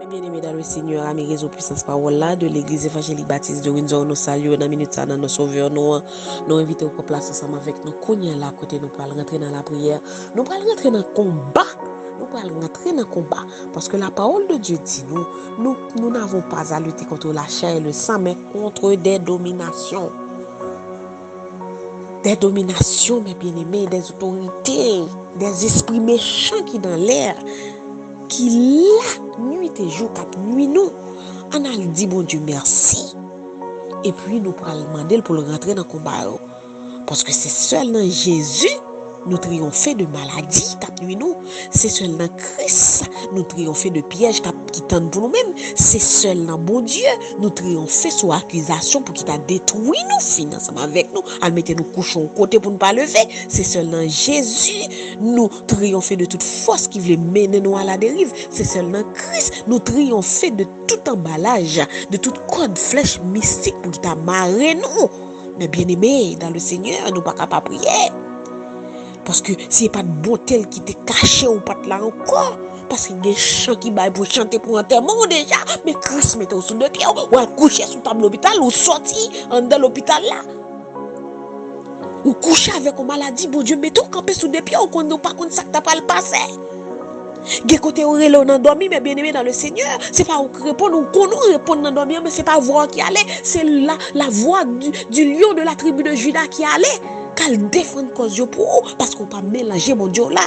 Bien-aimés dans le Seigneur, amis réseau puissance parole là de l'église évangélique baptiste de Windsor, nous saluons dans minute ça dans nos sauveurs, nous invitons au place ensemble avec nous, cogner là côté nous pour rentrer dans la prière, nous pour rentrer dans le combat. Nous pour rentrer dans le combat parce que la parole de Dieu dit nous n'avons pas à lutter contre la chair et le sang mais contre des dominations. Des dominations, mes bien-aimés, des autorités, des esprits méchants qui dans l'air, qui là, nuit et jour, cap nuit nous, on a dit bon Dieu merci. Et puis nous pourrons demander pour le rentrer dans le combat. Parce que c'est seul dans Jésus, nous triompher de maladies, cap nuit nous. C'est seul dans Christ, nous triompher de pièges qui tendent pour nous-mêmes. C'est seul dans bon Dieu, nous triompher sur accusation pour qu'il t'a détruit nous, finalement avec nous, à mettre nous couchons côté pour ne pas lever. C'est seul dans Jésus, nous triompher de toute force qui voulait mener nous à la dérive. C'est seul dans Christ, nous triompher de tout emballage, de toute code flèche mystique pour qu'il t'a marré nous. Mais bien aimé, dans le Seigneur, nous pas capables de prier. Parce que s'il n'y a pas de beauté qui t'est caché ou pas là encore, parce qu'il y a des chants qui baillent pour chanter pour enterrement déjà, mais Christ mette au sous de pied, ou coucher sous table l'hôpital, ou sorti dans l'hôpital là. Ou coucher avec une maladie, bon Dieu, mettez au camper sous des pieds, ou qu'on ne pas contre ça que t'as pas le passé. Des côtés où on a dormi, mais bien aimé dans le Seigneur, c'est pas répondre, ou qu'on nous répond dans dormir, mais c'est pas voix qui allait, c'est la voix du lion de la tribu de Juda qui allait. Qu'elle défend cause pour parce qu'on pas mélanger mon Dieu là.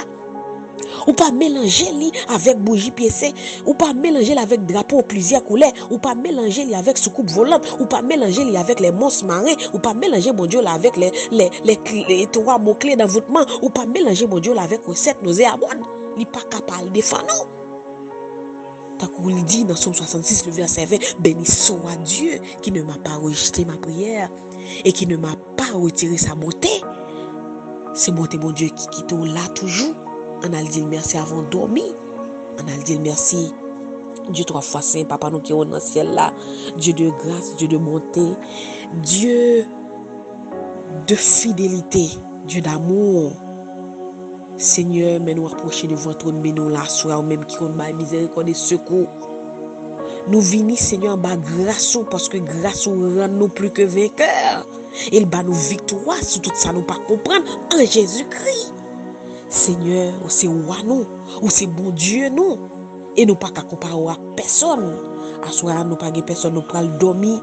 Ou pas mélanger li avec bougie piécée, ou pas mélanger avec drapeau plusieurs couleurs, ou pas mélanger li avec soucoupe volante, ou pas mélanger li avec les monstres marins, ou pas mélanger mon Dieu là avec les trois mots clés d'envoûtement, ou pas mélanger mon Dieu là avec recettes nauséabondes. Li pas capable de défendre. Tant qu'il dit dans Psaume 66 le verset 20, béni soit Dieu qui ne m'a pas rejeté ma prière et qui ne m'a pas retiré sa beauté. C'est beauté mon Dieu qui quitte là toujours. On a dit merci avant de dormir. On a dit merci. Dieu trois fois saint, papa nous qui est dans le ciel là. Dieu de grâce, Dieu de bonté, Dieu de fidélité, Dieu d'amour. Seigneur, mais nous approcher de votre trône, mais nous la soir même qui compte ma miséricorde et secours. Nous venons, Seigneur, en bas grâce parce que grâce rend nous plus que vainqueurs. Il bat nous victoire sur tout ça, nous pas comprendre en Jésus-Christ. Seigneur, c'est roi nous, ou c'est bon Dieu nous, et nous pas qu'à comparer à personne. À soir, nous pas personne, nous pas dormir.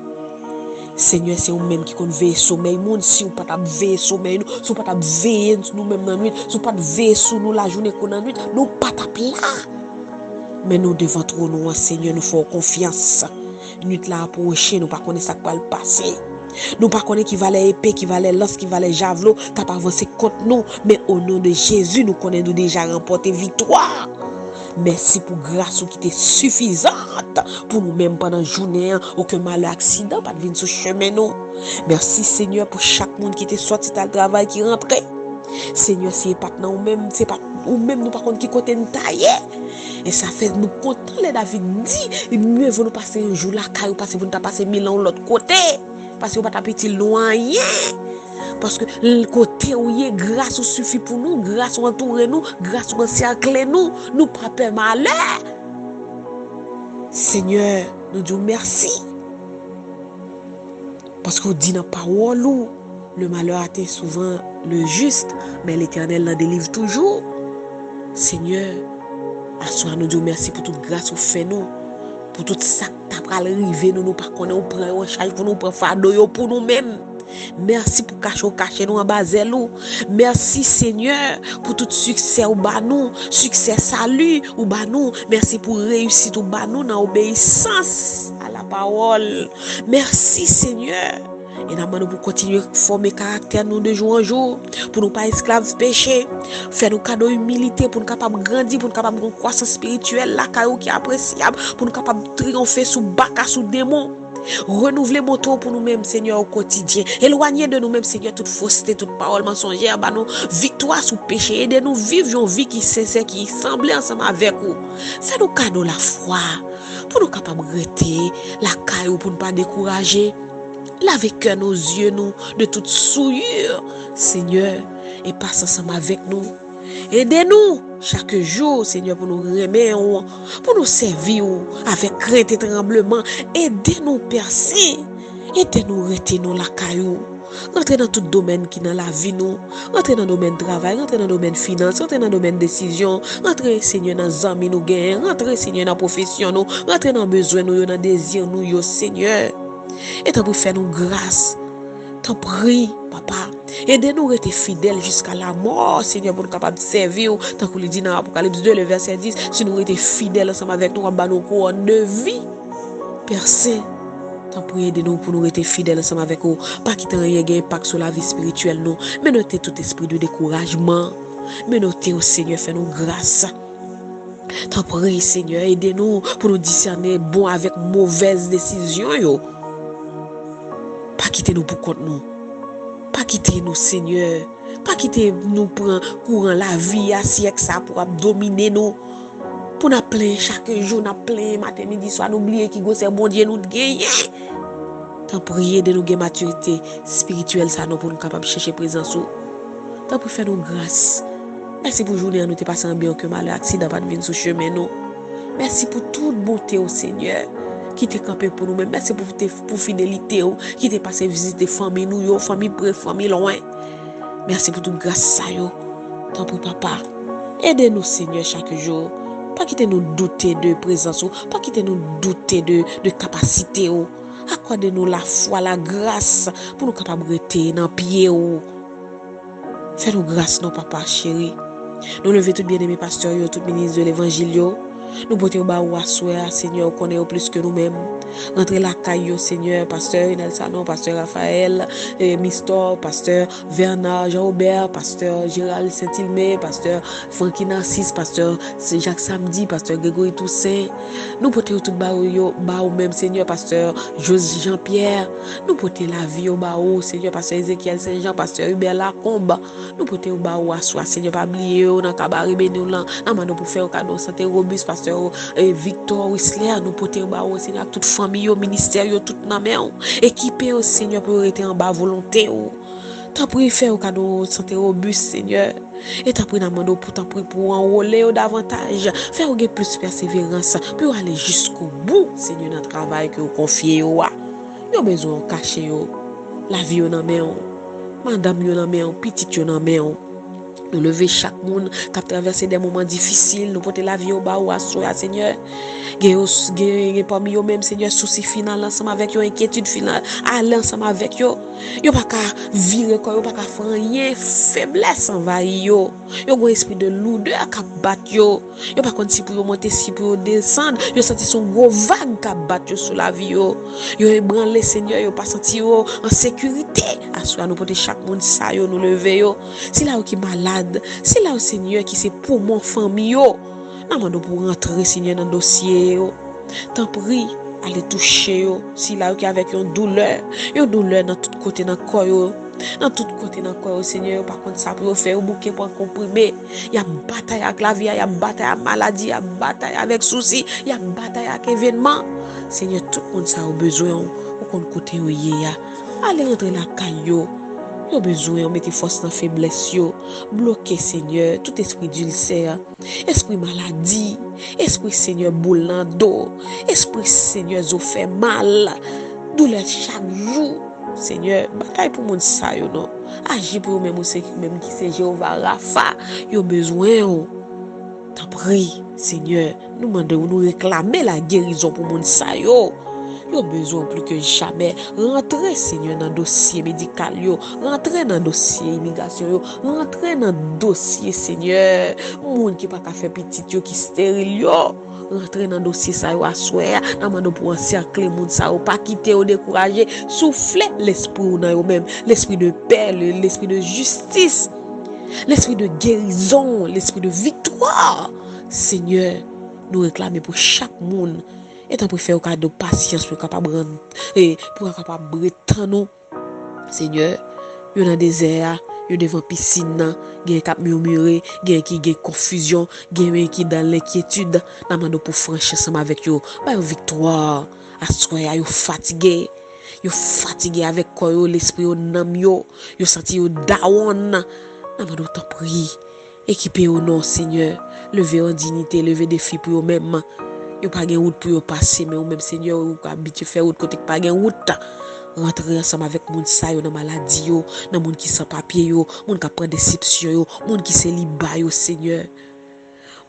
Seigneur, c'est nous-mêmes qui compte veiller sommeil monde. Si nous pas veiller sommeil nous, si nous pas veiller nous-mêmes dans la nuit, si nous pas veiller sur nous la journée qu'on a nuit, nous pas là. Mais nous devant trop nous, Seigneur, nous faisons confiance. Nuit là approcher, nous pas connaître ça qui va le passer. Nous pas connaître qui valait épée, qui valait lance, qui valait javelot, qui pas avancer contre nous, mais au nom de Jésus, nous connaissons déjà remporté victoire. Merci pour grâce qui était suffisante pour nous-mêmes pendant la journée, aucun mal accident pas de venir sur chemin nous. Merci Seigneur pour chaque monde qui était sorti dans le travail qui rentrait. Seigneur, c'est pas nous même, c'est pas ou même nous par contre qui côté nous tailler. Et ça fait nous content les David dit, mieux vaut nous passer un jour là car passer vous nous passer 1000 ans l'autre côté parce que pas ta petit loin. Parce que le côté où il y a grâce suffit pour nous, grâce entoure nous, grâce encercle nous, nous pas peur malheur. Seigneur, nous disons merci. Parce qu'on dit dans la parole, le malheur atteint souvent le juste, mais l'Éternel l'en délivre toujours. Seigneur, à soi nous disons merci pour toute grâce qu'on fait nous, pour tout ça que tu as arrivé, nous pas connaître, on prend en charge pour nous, prendre fardeau pour nous-mêmes. Merci pour cacher nous en bas nous. Merci Seigneur pour tout succès au bas nous, succès salut au bas nous. Merci pour réussite au bas nous dans obéissance à la parole. Merci Seigneur. Et nous pour continuer à former caractère nous de jour en jour, pour nous pas esclaves péché, faire nos cadeaux humilité pour nous capables grandir, pour nous capables de croissance spirituelle, la caillou qui est appréciable, pour nous capables de triompher sous baka, sous démons. Renouveler mon tour pour nous-mêmes, Seigneur, au quotidien. Éloigner de nous-mêmes, Seigneur, toute fausseté, toute parole mensongère, bah nous, victoire sous péché. Aidez-nous vivre une vie qui est sincère, qui semble ensemble avec vous. Fais-nous cadeau la foi, pour nous capables de regretter, la caillou pour ne pas décourager. Lavez cœur nos yeux, nous, de toute souillure, Seigneur, et passe ensemble avec nous. Aidez-nous chaque jour, Seigneur, pour nous remettre, pour nous servir avec crainte et tremblement. Aidez-nous, Père Saint. Aidez-nous, retenez-nous la caillou. Rentrez dans tout domaine qui est dans la vie, nous. Rentrez dans le domaine travail, rentrez dans le domaine finance, rentrez dans le domaine décision. Rentrez, Seigneur, dans les amis, nous gagnons. Rentrez, Seigneur, dans la profession, nous. Rentrez dans le besoin, nous, dans le désir, nous, Seigneur. Et t'as pour faire nous grâce. T'en prie, papa. Aidez-nous à être fidèles jusqu'à la mort, Seigneur, pour nous capables de servir. Tant qu'on le dit dans Apocalypse 2, le verset 10, si nous étions fidèles ensemble avec nous, on va nous couronne de vie. Père Saint, t'en prie, aidez-nous pour nous être fidèles ensemble avec vous. Pas qu'il n'y ait un impact sur la vie spirituelle, non. Mais notez tout esprit de découragement. Mais notez au Seigneur, fais-nous grâce. T'en prie, Seigneur, aidez-nous pour nous discerner bon avec mauvaise décision, yo. Pas quitter nous pour compte nous. Pas quitter nous, Seigneur. Pas quitter nous pour un courant la vie à siècle ça pour dominer nous. Pour nous plein chaque jour, nous plein matin, midi, soir, n'oublier qui c'est bon Dieu nous gagner. Tant prier de nous gagner maturité spirituelle ça nous pour nous capable chercher présence. Tant pour faire nous grâce. Merci pour journée nous t'es passé en bien que malheur accident pas de venir sur chemin nous. Merci pour toute bonté au Seigneur. Qui t'est campé pour nous-mêmes. Merci pour fidélité, qui t'est passé visiter famille nous, famille près, famille loin. Merci pour toute grâce ça, yo. Tant pour papa. Aidez-nous, Seigneur, chaque jour. Pas quitter nous douter de présence, pas quitter nous douter de capacité. Accordez-nous la foi, la grâce pour nous capables de rester dans le pied. Fais-nous grâce, non, papa, chéri. Nous levons tout bien-aimé pasteur, tout ministre de l'évangile. Nous portons au bas ou à soi, Seigneur, connaît plus que nous-mêmes. Rentrez la caille, Seigneur, pasteur Nelsanon, pasteur Raphaël, Mistor, pasteur Bernard, Jean-Aubert, pasteur Gérald Saint-Ilmé, pasteur Francky Narcisse, pasteur Jacques Samedi, pasteur Grégory Toussaint. Nous portons tout bas ou même, Seigneur, pasteur José Jean-Pierre. Nous portons la vie au bas ou, Seigneur, pasteur Ézéchiel Saint-Jean, pasteur Hubert Lacombe. Nous portons au bas ou à soi, Seigneur, pas oublier, dans Cabaret Bénéolan, nous pour faire un cadeau santé robuste, pasteur Victor Whistler, nous portons au bas ou, Seigneur, toute famille, au ministère, tout dans main, équipé au Seigneur pour être en bas volonté. T'as pris faire au cadeau santé robuste, Seigneur. Et t'as pris d'amende pour enrôler davantage, faire plus persévérance, pour aller jusqu'au bout, Seigneur, dans le travail que vous confiez. Vous avez besoin de cacher la vie dans main, madame dans main, petite dans main. Nous lever chaque monde qui a traversé des moments difficiles, nous porter la vie au bas ou à soi, Seigneur. Gagner parmi eux même, Seigneur, souci final ensemble avec eux, inquiétude finale, aller ensemble avec eux. Yo pas qu'à virer quoi, yo pas qu'à faire rien, faiblesse envahir yo. Yo un esprit de lourdeur qui bat yo. Yo pas si pour monter, si pour descendre, yo senti son gros vague qui bat yo sur la vie yo. Yo ébranlé, Seigneur, yo pas senti yo en sécurité. À soi nous porter chaque monde ça yo, nous lever yo. Si là qui malade, c'est là au Seigneur qui c'est pour mon famille yo. Nous pour rentrer, Seigneur, dans le dossier. T'en prie, allez toucher. Si là, qui avec une douleur dans tout côté dans le corps. Dans tout côté dans le corps, Seigneur, par contre, ça peut faire un bouquet pour comprimer. Il y a bataille avec la vie, il y a bataille avec maladie, il y a bataille avec soucis, il y a bataille avec événements. Seigneur, tout le monde a besoin. Au côté où il y a. Allez rentrer la caillou. Nous avons besoin de mettre force dans la faiblesse, bloquer, Seigneur, tout esprit d'ulcère, esprit maladie, esprit, Seigneur, boule dans le dos, esprit, Seigneur, zo fait mal, douleur chaque jour, Seigneur, bataille pour mon ça, non, agis pour même aussi, même qui c'est Jéhovah Rapha, nous avons besoin, t'en prie, Seigneur, nous demandons, nous réclamer la guérison pour mon ça, Yo besoin plus que jamais rentrer, Seigneur, dans le dossier médical, rentrer dans le dossier immigration, rentrer dans le dossier, Seigneur, monde qui pas qu'à faire petit qui stérile, rentrer dans le dossier ça yo assoir, dans pour encercler monde ça pas quitter ou décourager, souffler l'esprit dans eux même, l'esprit de paix, l'esprit de justice, l'esprit de guérison, l'esprit de victoire. Seigneur, nous réclamer pour chaque monde. Et t'en préfère au cas de patience pour capable pour capable nous, Seigneur, yo dans désert, yo devant piscine, gen cap murmurer, gen qui gen confusion, gen qui dans l'inquiétude, demande pour franchir ensemble avec yo, ba victoire, à soya yo fatigué avec quoi yo l'esprit yo nam yo senti yo down, demande t'en prie. Équipez au nom, Seigneur. Levez en dignité, levez défi pour eux-mêmes. Yo pas gen route pour yo passer, mais ou même Seigneur, ou habitué faire route côté pas gen route. Rentrer ensemble avec moun sa yo dans maladie yo, dans moun qui sans papier yo, moun qui prend déception yo, moun qui célibat yo, Seigneur.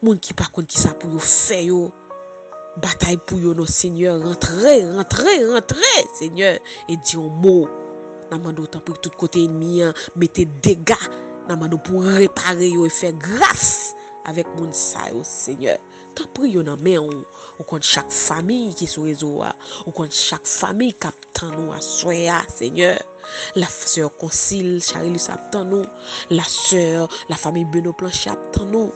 Moun qui pas contre qui ça pour yo faire yo. Bataille pour yo, non, Seigneur. Rentrez, Seigneur. Et dis un mot. Namando autant pour tout côté ennemi, mettez dégâts. Namando pour réparer yo et faire grâce avec moun sa yo, Seigneur. Tant prie yo nan men ou contre chaque famille qui sur réseau ou contre chaque famille qui attend nous à soya, Seigneur. La sœur Concile Charilus attend nous, la sœur, la famille Benoît Plancher attend nous.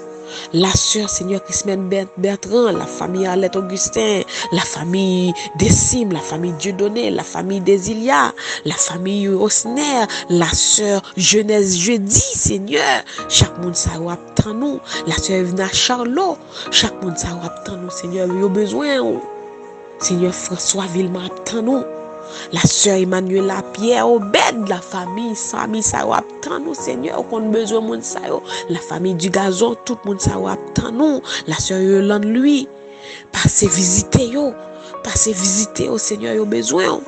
La sœur Seigneur Christine Bertrand, la famille Arlette Augustin, la famille Décime, la famille Dieudonné, la famille Desilia, la famille Osner, la sœur Jeunesse Jeudi, Seigneur. Chaque monde ça attend nous. La sœur Evna Charlot, chaque monde ça attend nous, Seigneur. Il a besoin. Seigneur François Villemont attend nous. La sœur Emmanuela Pierre Obed, la famille ça attend nous, Seigneur, qu'on a besoin de ça. La famille du gazon, tout le monde ça attend nous. La sœur Yolande lui, passez visiter yo, Seigneur, yo besoin.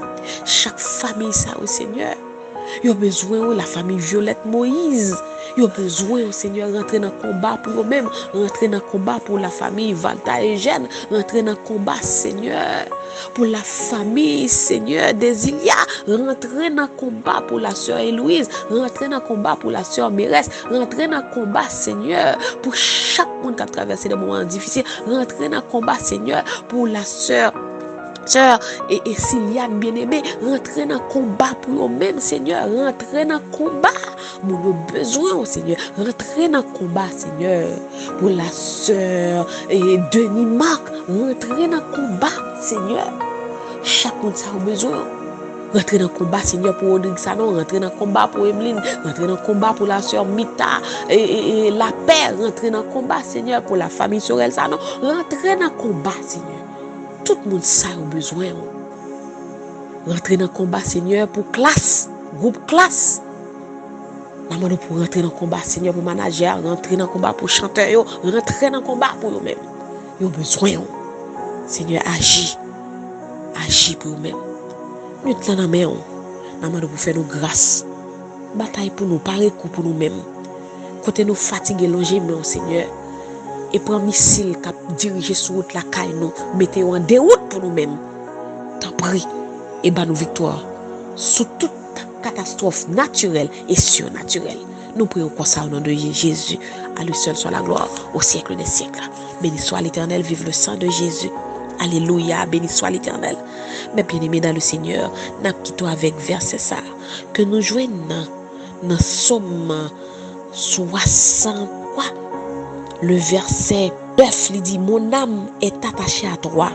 Chaque famille ça au Seigneur. Yo besoin la famille Violette Moïse. Yo besoin, Seigneur, rentrer dans le combat pour eux-mêmes, rentrer dans le combat pour la famille Valta et Eugène, rentrer dans le combat, Seigneur, pour la famille, Seigneur, Desilia, rentrer dans le combat pour la sœur Héloïse, rentrer dans le combat pour la sœur Mérès, rentrer dans le combat, Seigneur, pour chaque monde qui a traversé des moments difficiles, rentrer dans le combat, Seigneur, pour la sœur et Siliane bien-aimée, rentrer dans le combat pour eux-mêmes, Seigneur, rentrer dans le combat. Mon besoin, Seigneur, rentrer dans le combat, Seigneur, pour la sœur et Denis Marc, rentrer dans le combat, Seigneur. Chaque monde a besoin. Rentrer dans le combat, Seigneur, pour Rodrigue Sanon, rentrer dans le combat pour Emeline, rentrer dans le combat pour la sœur Mita et la paix, rentrer dans le combat, Seigneur, pour la famille Sorel Sanon, rentrer dans le combat, Seigneur. Tout le monde a besoin. Rentrer dans le combat, Seigneur, pour classe, groupe classe. Nous pour rentrer dans le combat, Seigneur, pour manager, rentrer dans le combat pour chanteur, rentrer dans le combat pour eux-mêmes. Ils ont besoin. Seigneur, agis pour eux-mêmes. Nous te l'en amène. Nous pour faire nos grâces. Bataille pour nous, parer coup pour nous-mêmes. Côté nous fatigués, longer, mais Seigneur. Et prends missile qui dirige sur route la caille nous, mettez en déroute pour nous-mêmes. T'en prie et ban nous victoire sous toute catastrophe naturelle et surnaturelle. Nous prions comme ça au nom de Jésus. À lui seul soit la gloire au siècle des siècles. Béni soit l'Éternel, vive le sang de Jésus. Alléluia, béni soit l'Éternel. Mais bien-aimés dans le Seigneur, nous quittons avec verset ça que nous joignons dans Somme 60. Le verset 9 lui dit, mon âme est attachée à toi,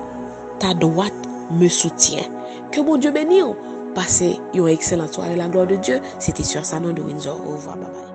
ta droite me soutient. Que mon Dieu bénisse. Passez une excellente soirée, la gloire de Dieu. C'était sur Sanon de Windsor. Au revoir, bye bye.